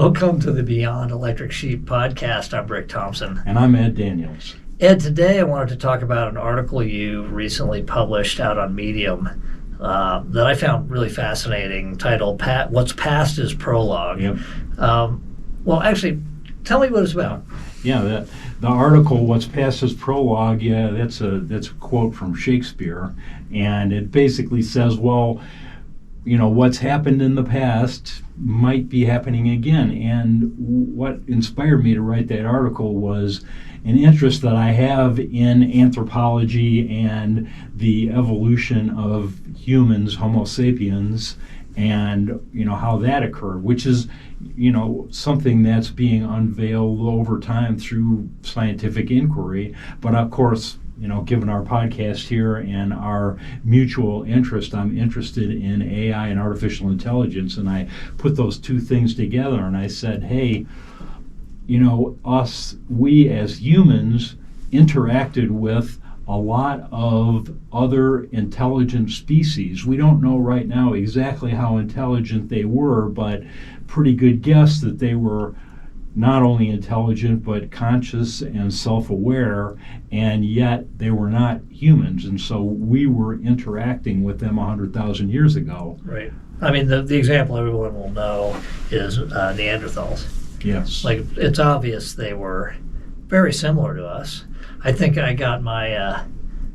Welcome to the Beyond Electric Sheep podcast. I'm Rick Thompson. And I'm Ed Daniels. Ed, today I wanted to talk about an article you recently published out on Medium that I found really fascinating, titled What's Past is Prologue. Yep. Well, actually, tell me what it's about. Yeah, the article, What's Past is Prologue, yeah, that's a quote from Shakespeare. And it basically says, well, you know, what's happened in the past might be happening again. And what inspired me to write that article was an interest that I have in anthropology and the evolution of humans, Homo Sapiens, and, you know, how that occurred, which is, you know, something that's being unveiled over time through scientific inquiry. But of course, you know, given our podcast here and our mutual interest, I'm interested in AI and artificial intelligence. And I put those two things together and I said, hey, you know, we as humans interacted with a lot of other intelligent species. We don't know right now exactly how intelligent they were, but pretty good guess that they were not only intelligent but conscious and self-aware, and yet they were not humans, and so we were interacting with them 100,000 years ago. Right. I mean, the example everyone will know is Neanderthals. Yes. Like, it's obvious they were very similar to us. I think I got my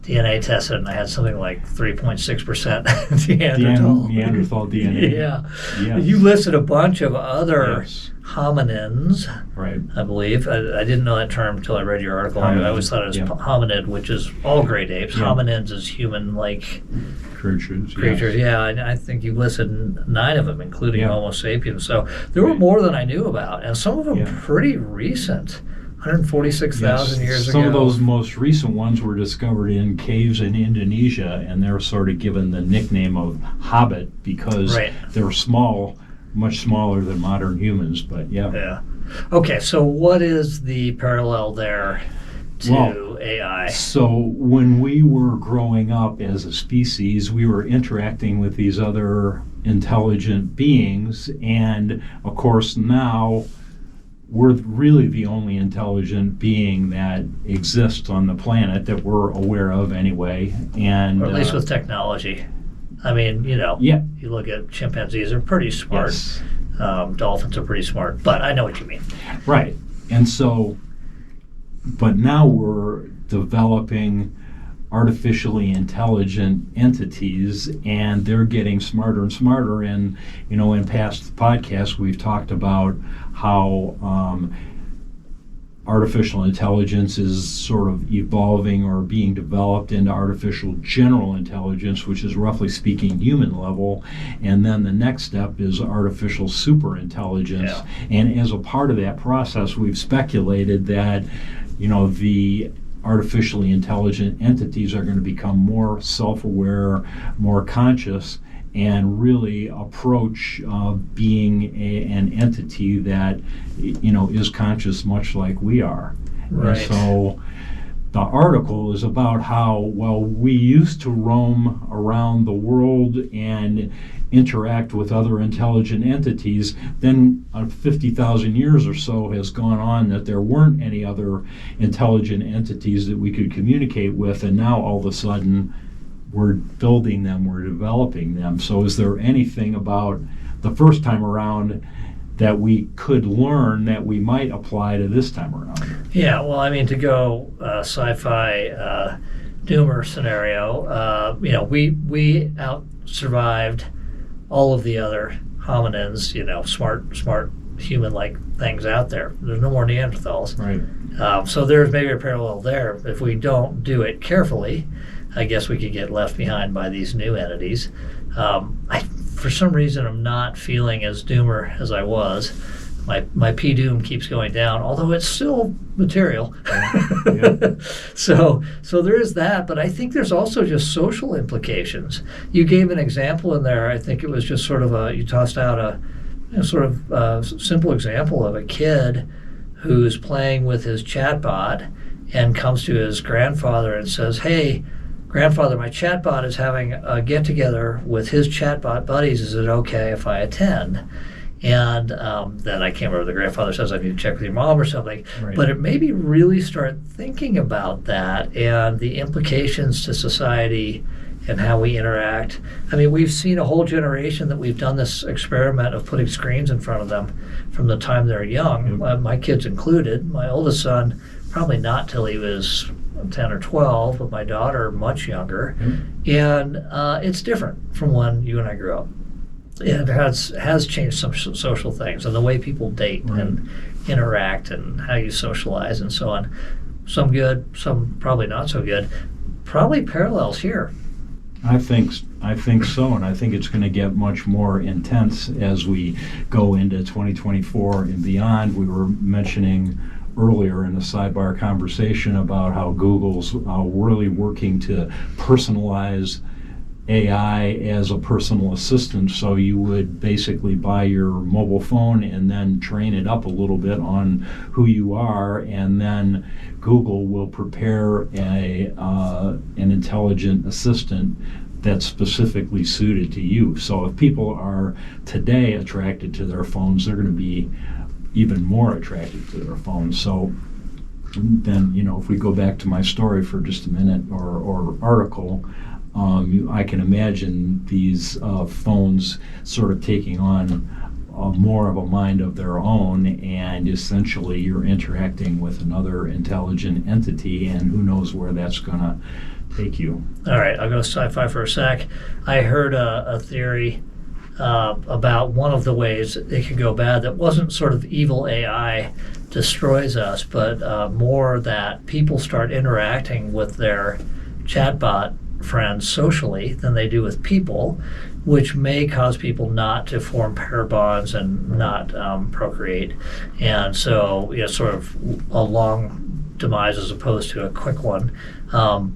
DNA tested and I had something like 3.6% Neanderthal DNA. Yeah. Yes. You listed a bunch of other Yes. hominins, Right. I believe. I didn't know that term until I read your article. I always thought it was hominid, which is all great apes. Yeah. Hominins is human-like Creatures. Yeah. And I think you listed 9 of them, including Yeah. Homo Sapiens. So there were more than I knew about, and some of them pretty recent. 146,000 years ago. Some of those most recent ones were discovered in caves in Indonesia, and they're sort of given the nickname of Hobbit because they're small, much smaller than modern humans, but yeah. Okay, so what is the parallel there to AI? So when we were growing up as a species, we were interacting with these other intelligent beings, and of course now we're really the only intelligent being that exists on the planet that we're aware of anyway. And or at least with technology. I mean, you know, you look at chimpanzees, they're pretty smart. Yes. Dolphins are pretty smart, but I know what you mean. Right. And so, but now we're developing artificially intelligent entities, and they're getting smarter and smarter. And, you know, in past podcasts, we've talked about how artificial intelligence is sort of evolving or being developed into artificial general intelligence, which is roughly speaking human level. And then the next step is artificial superintelligence. Yeah. And as a part of that process, we've speculated that, you know, the artificially intelligent entities are going to become more self-aware, more conscious, and really approach being an entity that, you know, is conscious much like we are. Right. And so the article is about how, well, we used to roam around the world and interact with other intelligent entities. Then 50,000 years or so has gone on that there weren't any other intelligent entities that we could communicate with, and now all of a sudden we're building them, we're developing them. So is there anything about the first time around that we could learn that we might apply to this time around? Yeah, well, I mean, to go sci-fi doomer scenario, you know, we out-survived all of the other hominins, you know, smart human-like things out there. There's no more Neanderthals. Right. So there's maybe a parallel there. If we don't do it carefully, I guess we could get left behind by these new entities. For some reason, I'm not feeling as doomer as I was. My P-doom keeps going down, although it's still material. Yeah. So there is that, but I think there's also just social implications. You gave an example in there. I think it was just sort of you tossed out a sort of simple example of a kid who's playing with his chatbot and comes to his grandfather and says, "Hey, grandfather, my chatbot is having a get-together with his chatbot buddies. Is it okay if I attend?" And then I can't remember, the grandfather says, I need to check with your mom or something. Right. But it made me really start thinking about that and the implications to society and how we interact. I mean, we've seen a whole generation that we've done this experiment of putting screens in front of them from the time they're young, my kids included. My oldest son, probably not till he was 10 or 12, but my daughter much younger. And it's different from when you and I grew up. It has changed some social things and the way people date and interact and how you socialize and so on. Some good, some probably not so good. Probably parallels here. I think so, and I think it's going to get much more intense as we go into 2024 and beyond. We were mentioning earlier in a sidebar conversation about how Google's really working to personalize AI as a personal assistant, so you would basically buy your mobile phone and then train it up a little bit on who you are, and then Google will prepare an intelligent assistant that's specifically suited to you. So if people are today attracted to their phones, they're going to be even more attracted to their phones. So then, if we go back to my story for just a minute, or article, I can imagine these phones sort of taking on more of a mind of their own, and essentially you're interacting with another intelligent entity, and who knows where that's going to take you. All right, I'll go sci-fi for a sec. I heard a theory about one of the ways it could go bad that wasn't sort of evil AI destroys us, but more that people start interacting with their chatbot friends socially than they do with people, which may cause people not to form pair bonds and not procreate. And so, sort of a long demise as opposed to a quick one,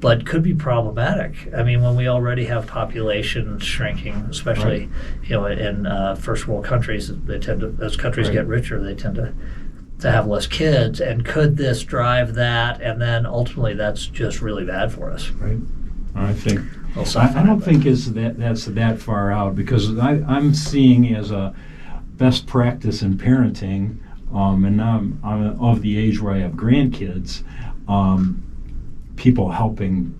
but could be problematic. I mean, when we already have population shrinking, especially in first world countries, they tend to, as countries get richer, they tend to have less kids. And could this drive that? And then ultimately, that's just really bad for us. Right. I think I don't think that's that far out, because I'm seeing as a best practice in parenting, and now I'm of the age where I have grandkids, people helping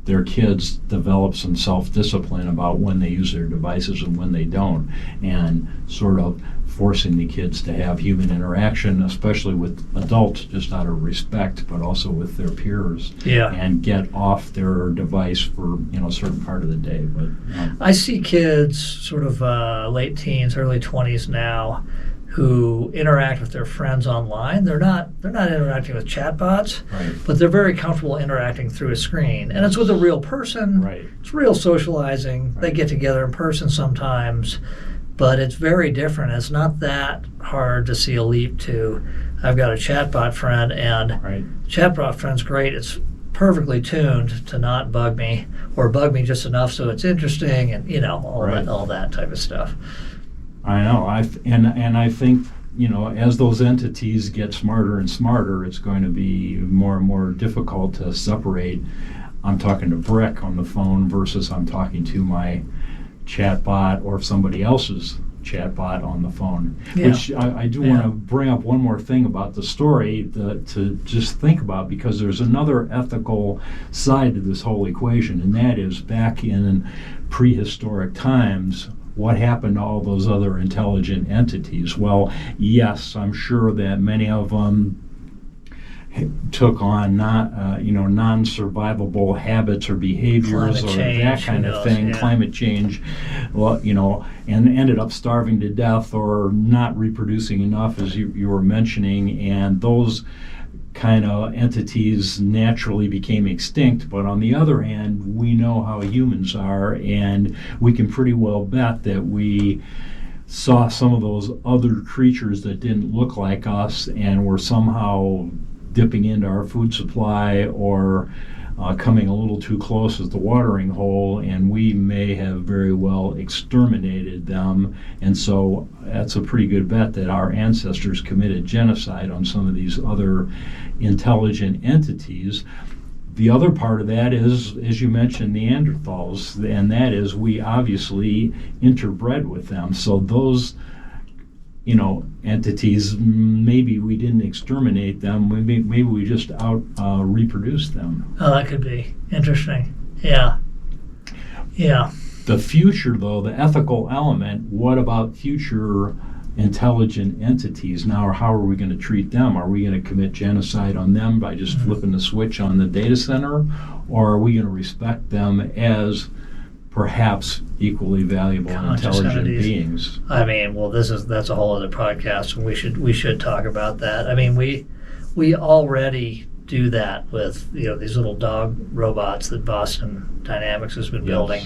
their kids develop some self-discipline about when they use their devices and when they don't, and sort of forcing the kids to have human interaction, especially with adults, just out of respect, but also with their peers, and get off their device for a certain part of the day. But I see kids sort of late teens, early 20s now, who interact with their friends online. They're not interacting with chatbots, but they're very comfortable interacting through a screen, and it's with a real person. It's real socializing. They get together in person sometimes. But it's very different. It's not that hard to see a leap to, I've got a chatbot friend, and chatbot friend's great. It's perfectly tuned to not bug me, or bug me just enough so it's interesting, and all that type of stuff. I know. I think as those entities get smarter and smarter, it's going to be more and more difficult to separate. I'm talking to Brick on the phone versus I'm talking to my chatbot or somebody else's chatbot on the phone. Which I do want to bring up one more thing about the story to just think about, because there's another ethical side to this whole equation, and that is, back in prehistoric times, what happened to all those other intelligent entities? Well, yes, I'm sure that many of them took on non-survivable habits or behaviors that kind of thing, climate change, and ended up starving to death or not reproducing enough, as you were mentioning, and those kind of entities naturally became extinct. But on the other hand, we know how humans are, and we can pretty well bet that we saw some of those other creatures that didn't look like us and were somehow dipping into our food supply, or coming a little too close as the watering hole, and we may have very well exterminated them. And so that's a pretty good bet that our ancestors committed genocide on some of these other intelligent entities. The other part of that is, as you mentioned, Neanderthals, and that is we obviously interbred with them. So those entities, maybe we didn't exterminate them. Maybe we just reproduced them. Oh, that could be interesting. Yeah. Yeah. The future, though, the ethical element, what about future intelligent entities? Now, how are we going to treat them? Are we going to commit genocide on them by just flipping the switch on the data center? Or are we going to respect them as perhaps equally valuable and intelligent entities. Beings? I mean, well, that's a whole other podcast, and we should talk about that. I mean, we already do that with these little dog robots that Boston Dynamics has been building.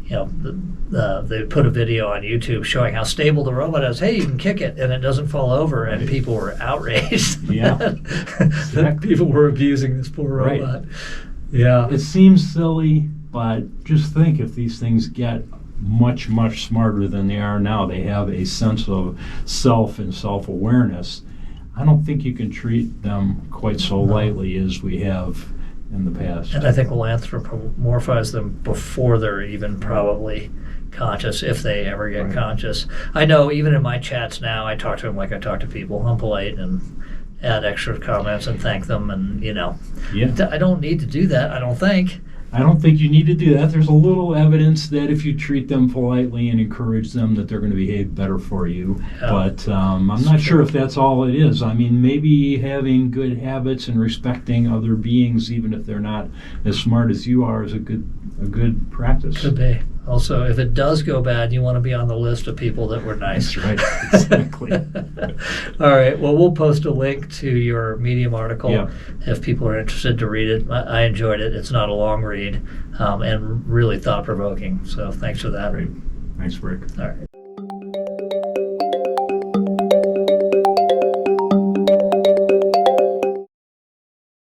They put a video on YouTube showing how stable the robot is. Hey, you can kick it and it doesn't fall over, and people were outraged. Yeah, that people were abusing this poor robot. Right. Yeah, it seems silly, but just think if these things get much, much smarter than they are now, they have a sense of self and self-awareness. I don't think you can treat them quite so lightly as we have in the past. And I think we'll anthropomorphize them before they're even probably conscious, if they ever get conscious. I know even in my chats now, I talk to them like I talk to people. I'm polite and add extra comments and thank them, and I don't need to do that, I don't think. I don't think you need to do that. There's a little evidence that if you treat them politely and encourage them, that they're going to behave better for you. Yeah. But I'm not sure if that's all it is. I mean, maybe having good habits and respecting other beings, even if they're not as smart as you are, is a good practice. Could be. Also, if it does go bad, you want to be on the list of people that were nice. That's right. Exactly. All right. Well, we'll post a link to your Medium article if people are interested to read it. I enjoyed it. It's not a long read and really thought-provoking. So thanks for that. Great. Thanks, Rick. All right.